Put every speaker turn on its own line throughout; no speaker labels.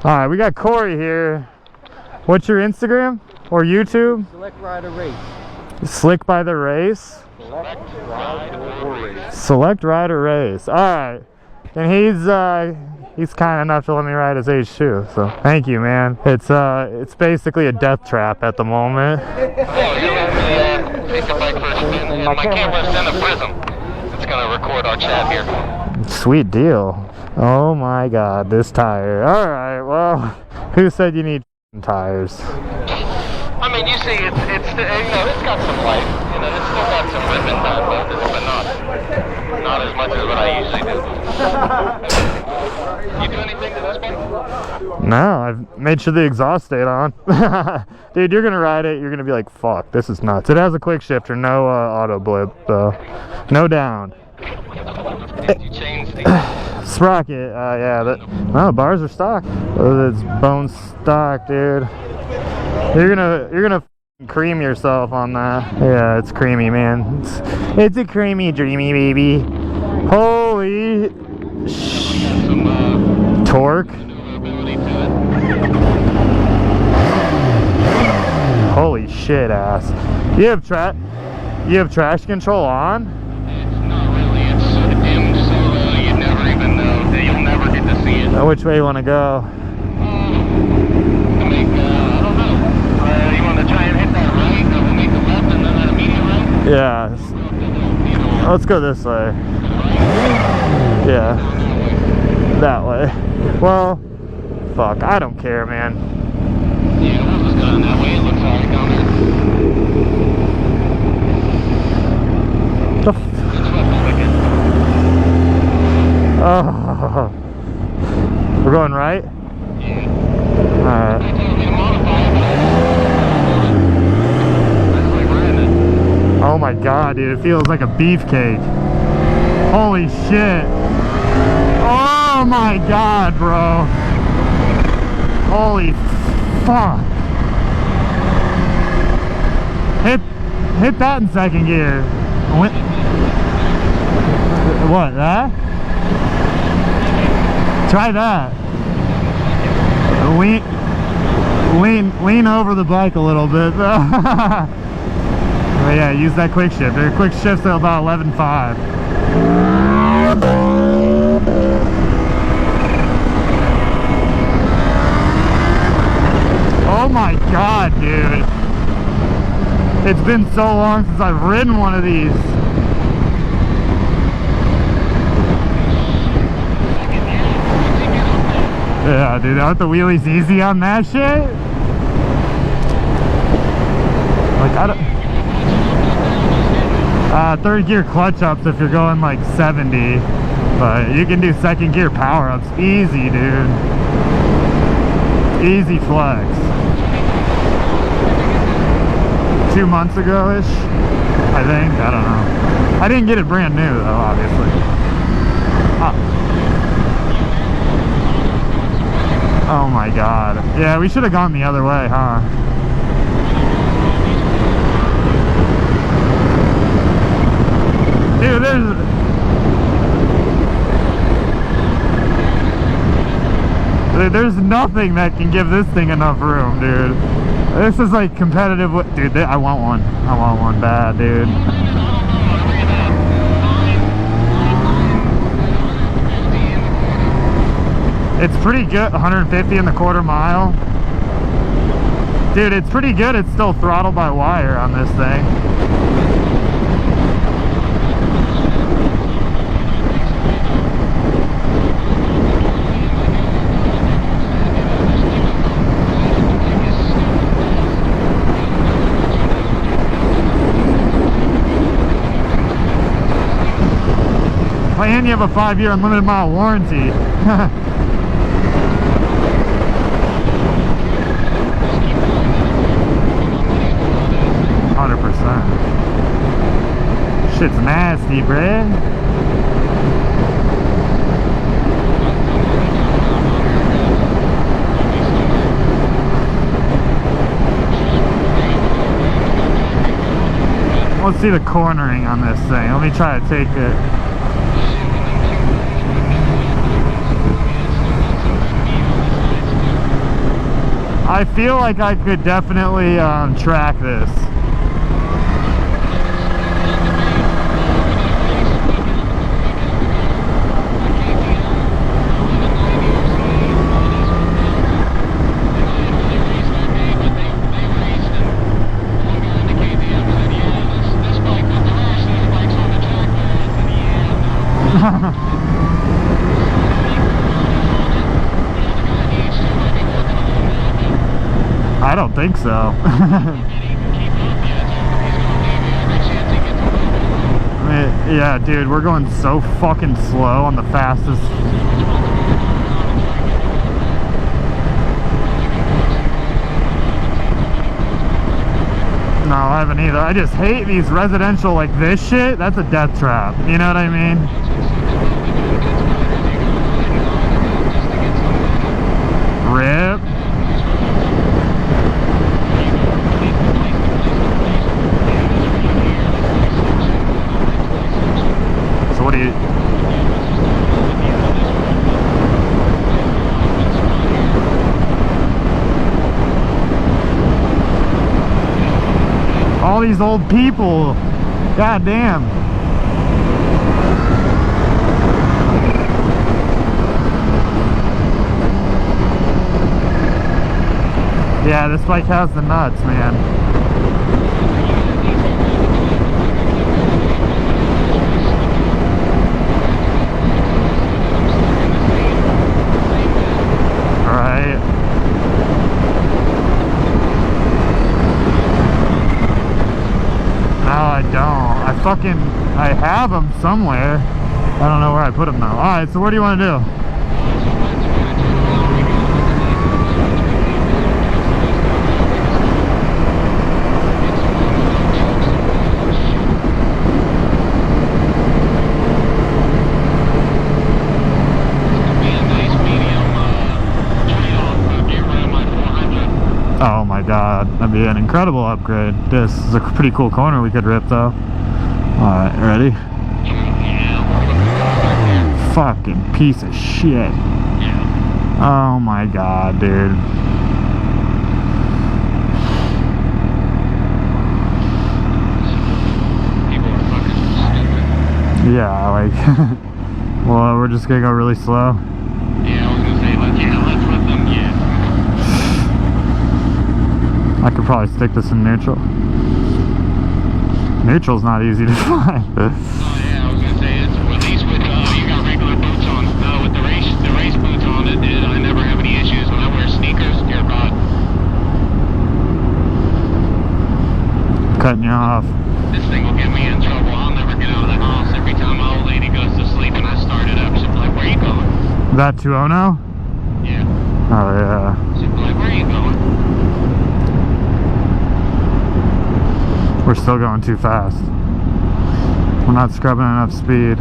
Alright, we got Corey here. What's your Instagram or YouTube?
Select Rider Race.
Slick by the Race?
Select Rider Race.
Select Rider Race. Alright. And he's kind enough to let me ride his H2, so thank you, man. It's basically a death trap at the moment.
Oh, you let me take the bike for a spin, and my camera's in a prism. It's gonna record our chat here.
Sweet deal. Oh my god, this tire. Alright, well, who said you need tires?
I mean, you see, it's got some life. You know, it's still got some ribbon on both of them, but not as much as what I usually do. You do anything to this bike?
No, I've made sure the exhaust stayed on. Dude, you're gonna ride it, you're gonna be like, fuck, this is nuts. It has a quick shifter, no auto blip, so no down.
Did you change the
sprocket? Yeah, no, bars are stock. It's bone stock, dude. You're gonna cream yourself on that. Yeah, it's creamy, man. It's a creamy, dreamy baby. Holy torque. Holy shit, ass. You have traction control on?
It's not really. It's dimmed so you never even know. You'll never get to see it.
Which way you want to go?
I don't know. You want to try and hit that right? We'll make the left and then that immediate right?
Yeah. Let's go this way. Yeah. That way. Well, fuck. I don't care, man.
Yeah, we'll just go that way. It looks alright down there.
The oh. We're going right?
Yeah.
Alright. Oh my god, dude, it feels like a beefcake. Holy shit. Oh my god, bro. Holy fuck. Hit that in second gear. What, that? Try that. Lean over the bike a little bit. But yeah, use that quick shift. Your quick shift's at about 11.5. Oh my god, dude. It's been so long since I've ridden one of these. Yeah, dude, aren't the wheelies easy on that shit? Like, I don't... third gear clutch ups if you're going like 70, but you can do second gear power ups easy, dude. Easy flex. 2 months ago-ish, I think. I don't know. I didn't get it brand new though, obviously. Oh my god. Yeah, we should have gone the other way, huh? Dude, there's nothing that can give this thing enough room, dude. This is like competitive. Dude, I want one. I want one bad, dude. It's pretty good, 150 in the quarter mile. Dude, it's pretty good. It's still throttle by wire on this thing. And you have a 5-year unlimited mile warranty. 100%. Shit's nasty, bruh. Let's see the cornering on this thing. Let me try to take it. I feel like I could definitely track this. I don't think so. I mean, yeah, dude, we're going so fucking slow on the fastest. No, I haven't either. I just hate these residential like this shit. That's a death trap. You know what I mean? Rip. So what do you... All these old people. God damn. Yeah, this bike has the nuts, man. Right. No, I don't. I have them somewhere. I don't know where I put them now. Alright, so what do you want to do? Oh my god, that'd be an incredible upgrade. This is a pretty cool corner we could rip though. Alright, ready? Fucking piece of shit. Oh my god, dude.
People are fucking stupid.
Yeah, like, well, we're just gonna go really slow.
Yeah, I was gonna say, let's let them, yeah.
I could probably stick this in neutral. Neutral's not easy to find.
Oh yeah, I was gonna say, it's at least with, you got regular boots on. With the race boots on, I never have any issues. When I wear sneakers, dear God.
Cutting you off.
This thing will get me in trouble. I'll never get out of the house. Every time my old lady goes to sleep and I start it up, she'll be like, where are you going?
That 2.0 now?
Yeah.
Oh yeah.
She'll be like, where are you going?
We're still going too fast. We're not scrubbing enough speed.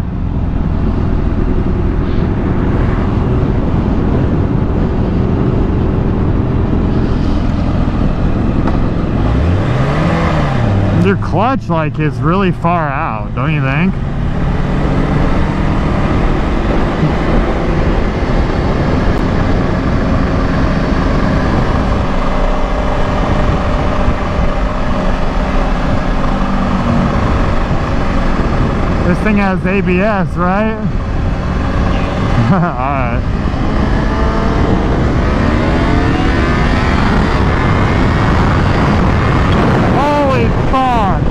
Your clutch like is really far out, don't you think? This thing has ABS, right? Alright. Holy fuck!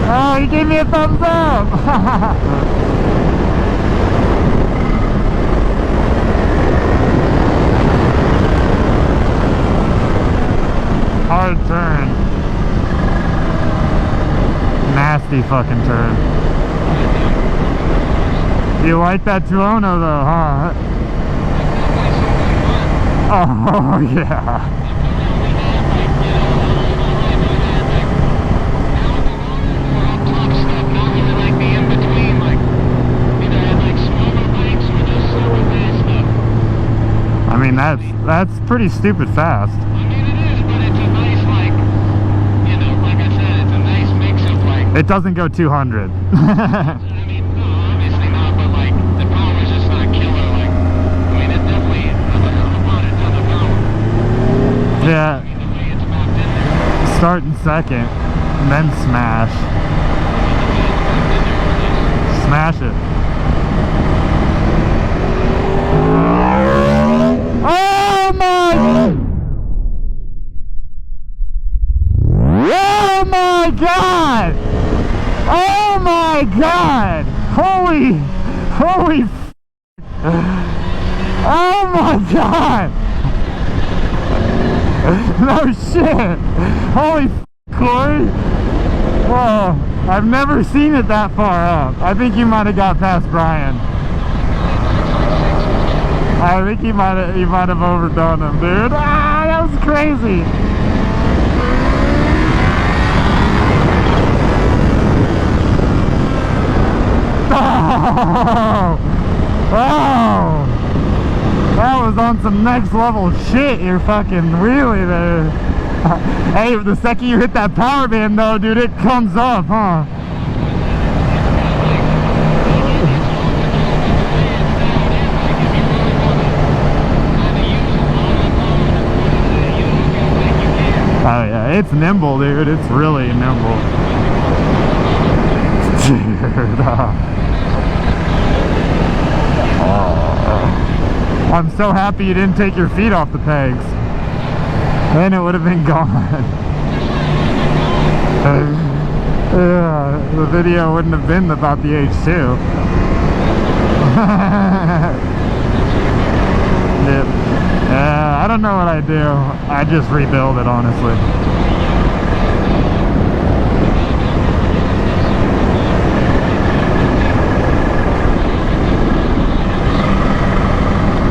Oh, he gave me a thumbs up! Hard turn. Nasty fucking turn. You like that 2.0 though, huh? Oh yeah. I mean that's pretty stupid fast.
I mean it is, but it's a nice like I said, it's a nice mix of like.
It doesn't go 200.
I mean, no, obviously not, but like the power is just not killer. Like, I mean, it definitely has a lot of power.
Yeah. Start in second, and then smash. Smash it. Oh my! Oh my God! Oh my God! Holy! Oh my God! No shit! Holy Corey! Oh, I've never seen it that far up. I think you might have got past Brian. I think you might have overdone him, dude. Ah, that was crazy. Oh, oh, that was on some next level shit. You're fucking wheelie there. Hey, the second you hit that power band though, dude, it comes up, huh? Oh yeah, it's nimble, dude. It's really nimble. Dude, I'm so happy you didn't take your feet off the pegs. Then it would have been gone. Yeah, the video wouldn't have been about the H2. Yep. I don't know what I do. I just rebuild it, honestly.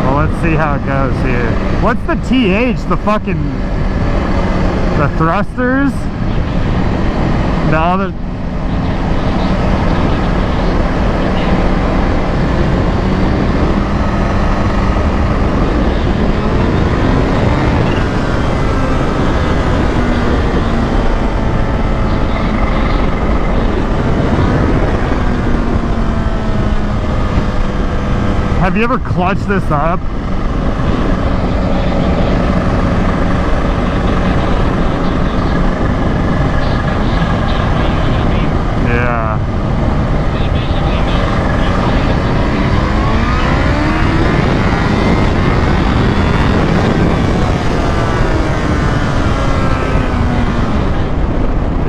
Well, let's see how it goes here. What's the TH? The thrusters? The other... Have you ever clutched this up? Yeah.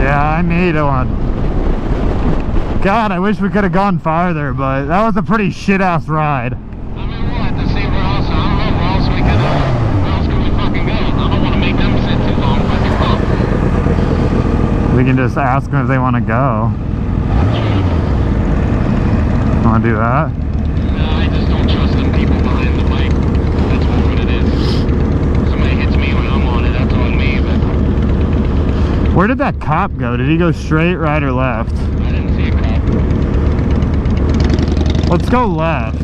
Yeah, I need one. God, I wish we could have gone farther, but that was a pretty shit-ass ride.
I mean, we'll have to see where else. I don't know where else we could where else can we fucking go? I don't want to make them sit too long fucking pump.
We can just ask them if they want to go. Want to do that?
No, I just don't trust them people behind the bike. That's what it is. Somebody hits me when I'm on it, that's on me, but...
Where did that cop go? Did he go straight, right, or left?
I didn't see a cop.
Let's go left.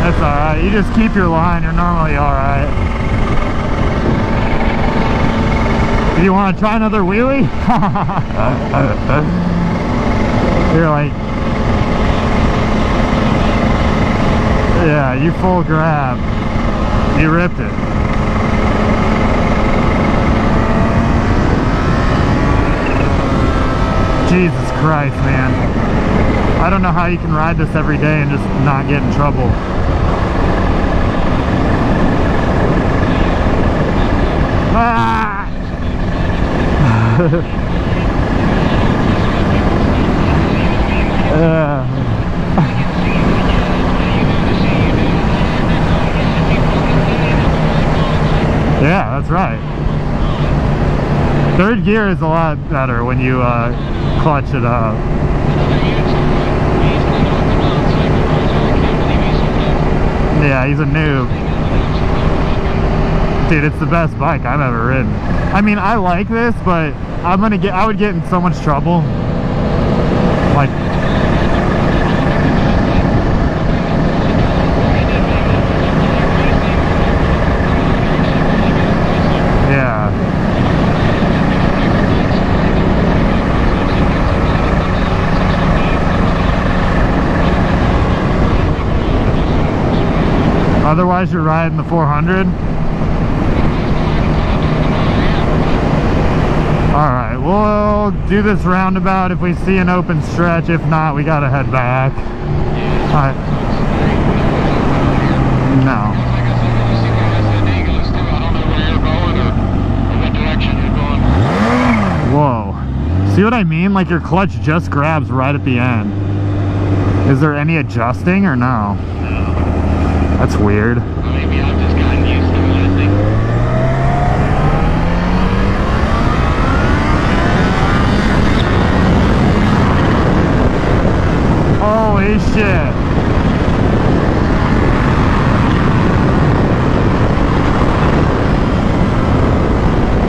That's alright. You just keep your line. You're normally alright. Do you want to try another wheelie? You're like... Yeah, you full grab. You ripped it. Jesus Christ, man. I don't know how you can ride this every day and just not get in trouble. Ah! Yeah, that's right. Third gear is a lot better when you clutch it up. Yeah, he's a noob. Dude, it's the best bike I've ever ridden. I mean, I like this, but I would get in so much trouble. Like, Otherwise, you're riding the 400. Alright, we'll do this roundabout if we see an open stretch. If not, we gotta head back. Alright. No. Whoa. See what I mean? Like your clutch just grabs right at the end. Is there any adjusting or no?
No.
That's weird.
Maybe I've just gotten used to it, I think.
Holy shit.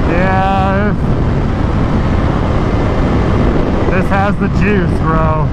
Yeah. This has the juice, bro.